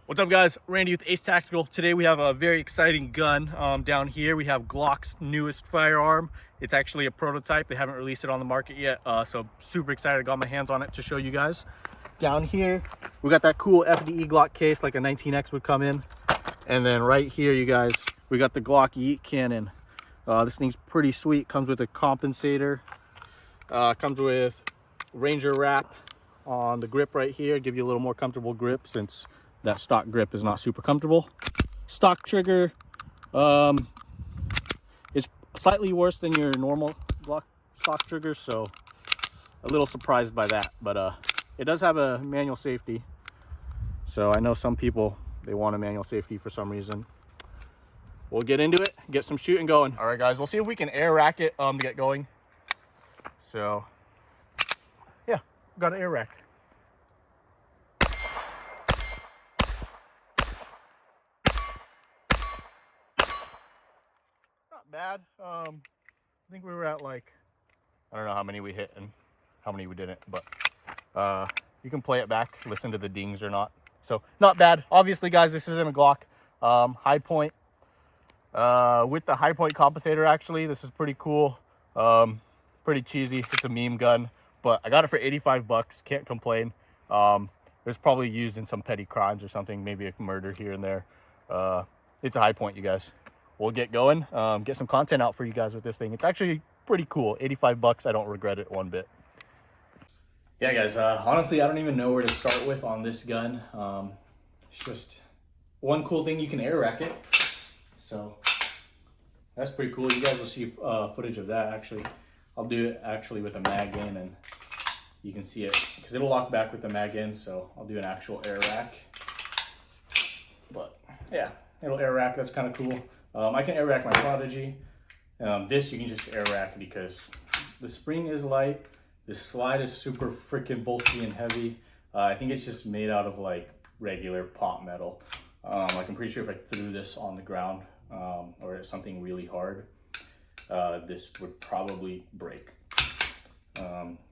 What's up, guys? Randy with Ace Tactical. Today we have a very exciting gun down here. We have Glock's newest firearm. It's actually a prototype. They haven't released it on the market yet, so super excited. Got my hands on it to show you guys. Down here, we got that cool FDE Glock case like a 19X would come in. And then right here, you guys, we got the Glock Yeet cannon. This thing's pretty sweet. Comes with a compensator. Comes with Ranger wrap on the grip right here. Give you a little more comfortable grip since that stock grip is not super comfortable. Stock trigger is slightly worse than your normal Glock stock trigger, so a little surprised by that, but it does have a manual safety, so I know some people, they want a manual safety for some reason. We'll get into it, get some shooting going. All right, guys, we'll see if we can air rack it to get going. So yeah, got an air rack. Bad. I think we were at like, I don't know how many we hit and how many we didn't, but you can play it back, listen to the dings or not. So not bad. Obviously, guys, this isn't a Glock. Hi Point with the Hi Point Compensator. Actually, this is pretty cool. Pretty cheesy. It's a meme gun, but I got it for 85 bucks. Can't complain. It was probably used in some petty crimes or something, maybe a murder here and there. It's a Hi Point, you guys. We'll get going, get some content out for you guys with this thing. It's actually pretty cool. 85 bucks. I don't regret it one bit. Yeah, guys, honestly, I don't even know where to start with on this gun. It's just one cool thing, you can air rack it. So that's pretty cool. You guys will see footage of that actually. I'll do it actually with a mag in and you can see it because it'll lock back with the mag in. So I'll do an actual air rack. But yeah, it'll air rack. That's kind of cool. I can air rack my Prodigy. This you can just air rack because the spring is light. The slide is super freaking bulky and heavy. I think it's just made out of like regular pot metal. Like I'm pretty sure if I threw this on the ground or something really hard, this would probably break.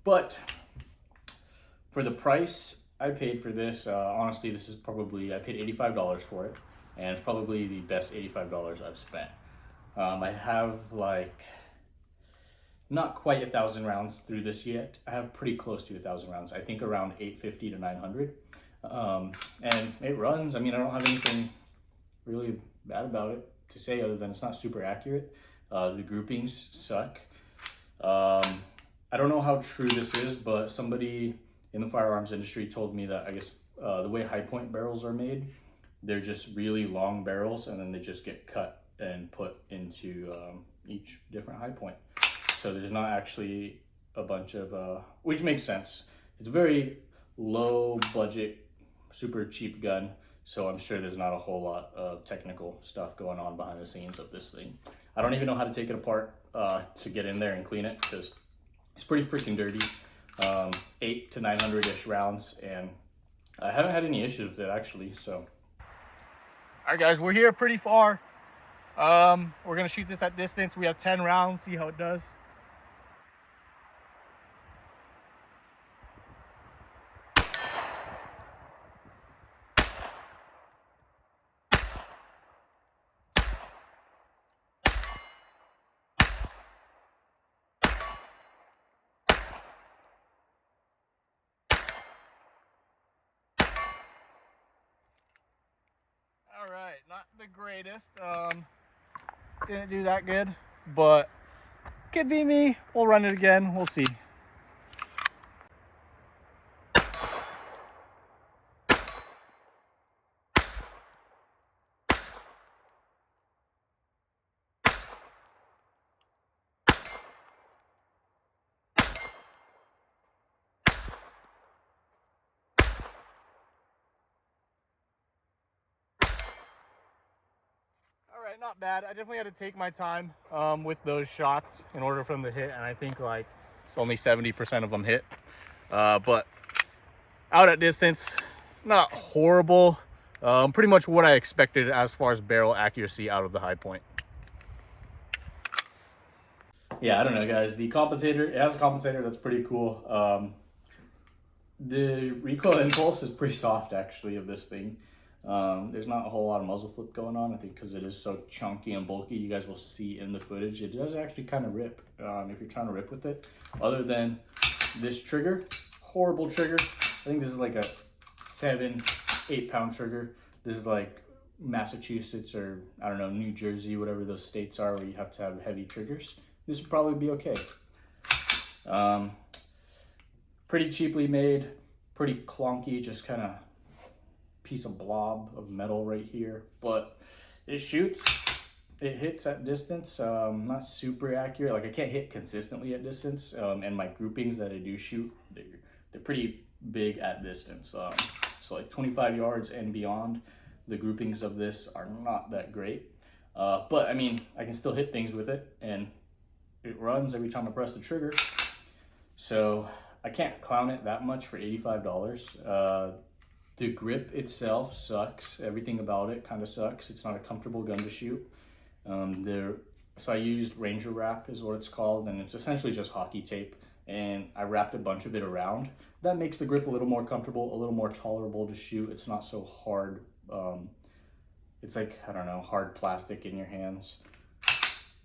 But for the price I paid for this, honestly, this is probably, I paid $85 for it. And it's probably the best $85 I've spent. I have like not quite 1,000 rounds through this yet. I have pretty close to 1,000 rounds. I think around 850 to 900. And it runs. I mean, I don't have anything really bad about it to say other than it's not super accurate. The groupings suck. I don't know how true this is, but somebody in the firearms industry told me that I guess the way Hi Point barrels are made, they're just really long barrels and then they just get cut and put into each different Hi Point. So there's not actually a bunch of, which makes sense. It's a very low budget, super cheap gun. So I'm sure there's not a whole lot of technical stuff going on behind the scenes of this thing. I don't even know how to take it apart to get in there and clean it because it's pretty freaking dirty. 800 to 900-ish rounds and I haven't had any issues with it actually, so. All right, guys, we're here pretty far. We're gonna shoot this at distance. We have 10 rounds, see how it does. All right, not the greatest. Didn't do that good, but could be me. We'll run it again. We'll see. Alright, not bad. I definitely had to take my time with those shots in order for them to hit, and I think like it's only 70% of them hit. But out at distance, not horrible. Pretty much what I expected as far as barrel accuracy out of the Hi Point. Yeah, I don't know, guys. The compensator, it has a compensator that's pretty cool. The recoil impulse is pretty soft, actually, of this thing. There's not a whole lot of muzzle flip going on, I think, because it is so chunky and bulky. You guys will see in the footage, it does actually kind of rip if you're trying to rip with it. Other than this trigger, horrible trigger. I think this is like a 7-8 pound trigger. This is like Massachusetts or I don't know, New Jersey, whatever those states are where you have to have heavy triggers. This would probably be okay. Pretty cheaply made, pretty clunky, just kind of piece of blob of metal right here, but it shoots, it hits at distance. Not super accurate, like I can't hit consistently at distance, and my groupings that I do shoot, they're pretty big at distance. So like 25 yards and beyond, the groupings of this are not that great, but I mean, I can still hit things with it, and it runs every time I press the trigger, so I can't clown it that much for $85. The grip itself sucks. Everything about it kind of sucks. It's not a comfortable gun to shoot. So I used Ranger Wrap is what it's called, and it's essentially just hockey tape, and I wrapped a bunch of it around. That makes the grip a little more comfortable, a little more tolerable to shoot. It's not so hard. It's like, I don't know, hard plastic in your hands.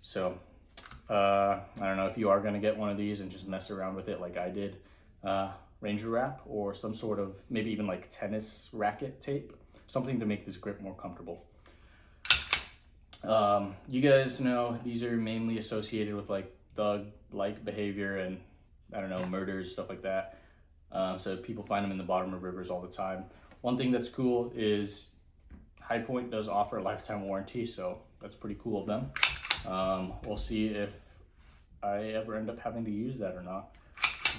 So I don't know if you are gonna get one of these and just mess around with it like I did. Ranger Wrap or some sort of, maybe even like tennis racket tape, something to make this grip more comfortable. You guys know these are mainly associated with like thug-like behavior and I don't know, murders, stuff like that. So people find them in the bottom of rivers all the time. One thing that's cool is Hi Point does offer a lifetime warranty, so that's pretty cool of them. We'll see if I ever end up having to use that or not,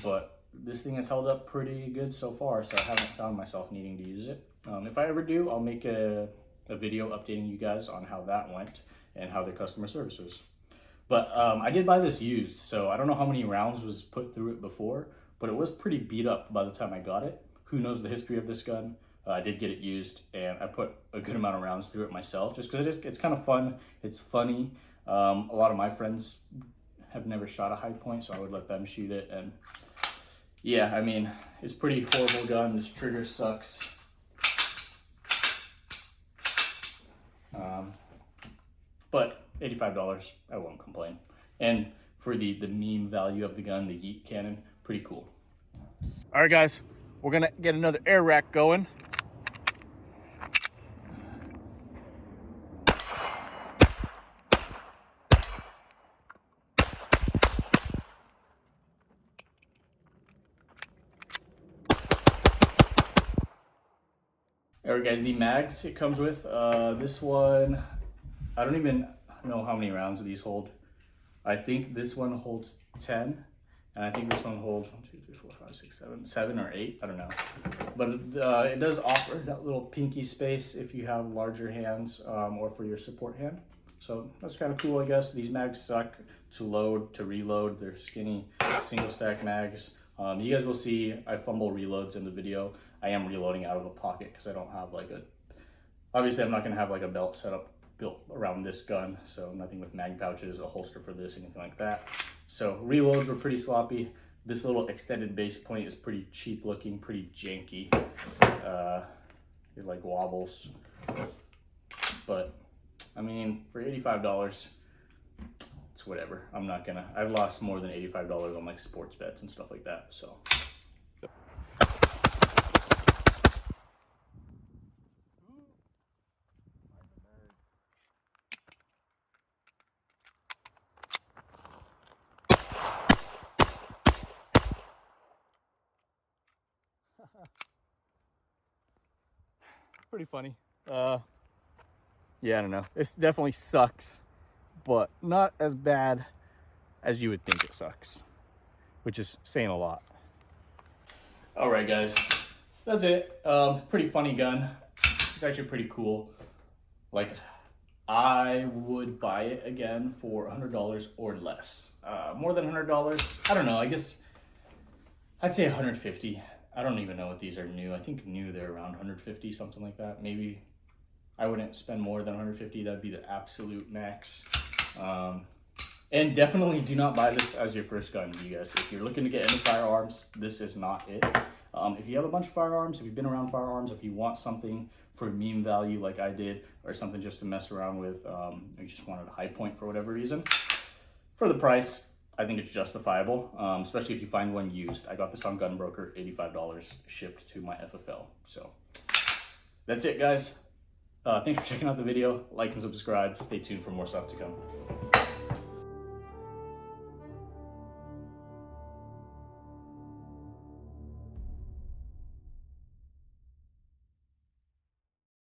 but this thing has held up pretty good so far, so I haven't found myself needing to use it. If I ever do, I'll make a video updating you guys on how that went and how their customer service was. But I did buy this used, so I don't know how many rounds was put through it before, but it was pretty beat up by the time I got it. Who knows the history of this gun? I did get it used, and I put a good amount of rounds through it myself, just because it's kind of fun. It's funny. A lot of my friends have never shot a Hi Point, so I would let them shoot it, and yeah, I mean, it's a pretty horrible gun. This trigger sucks. But $85, I won't complain. And for the meme value of the gun, the Yeet cannon, pretty cool. All right, guys, we're gonna get another air rack going. All right, guys, the mags it comes with, this one, I don't even know how many rounds these hold. I think this one holds 10, and I think this one holds 1, 2, 3, 4, 5, 6, 7 or 8, I don't know. But it does offer that little pinky space if you have larger hands or for your support hand. So that's kind of cool, I guess. These mags suck to load, to reload. They're skinny, single stack mags. You guys will see I fumble reloads in the video. I am reloading out of a pocket because I don't have like obviously I'm not gonna have like a belt setup built around this gun, so nothing with mag pouches, a holster for this, anything like that. So reloads were pretty sloppy. This little extended base point is pretty cheap looking, pretty janky. It like wobbles, but I mean, for $85, it's whatever. I've lost more than $85 on like sports bets and stuff like that, so. Pretty funny. Yeah, I don't know. This definitely sucks, but not as bad as you would think it sucks, which is saying a lot. All right, guys, that's it. Pretty funny gun. It's actually pretty cool. Like, I would buy it again for $100 or less. More than $100, I don't know. I guess I'd say $150. I don't even know what these are new. I think new they're around $150, something like that. Maybe I wouldn't spend more than $150. That'd be the absolute max. And definitely do not buy this as your first gun, you guys. If you're looking to get into firearms, this is not it. If you have a bunch of firearms, if you've been around firearms, if you want something for meme value like I did, or something just to mess around with, you just wanted a Hi Point for whatever reason, for the price, I think it's justifiable, especially if you find one used. I got this on Gunbroker, $85 shipped to my FFL. So that's it, guys. Thanks for checking out the video. Like and subscribe. Stay tuned for more stuff to come.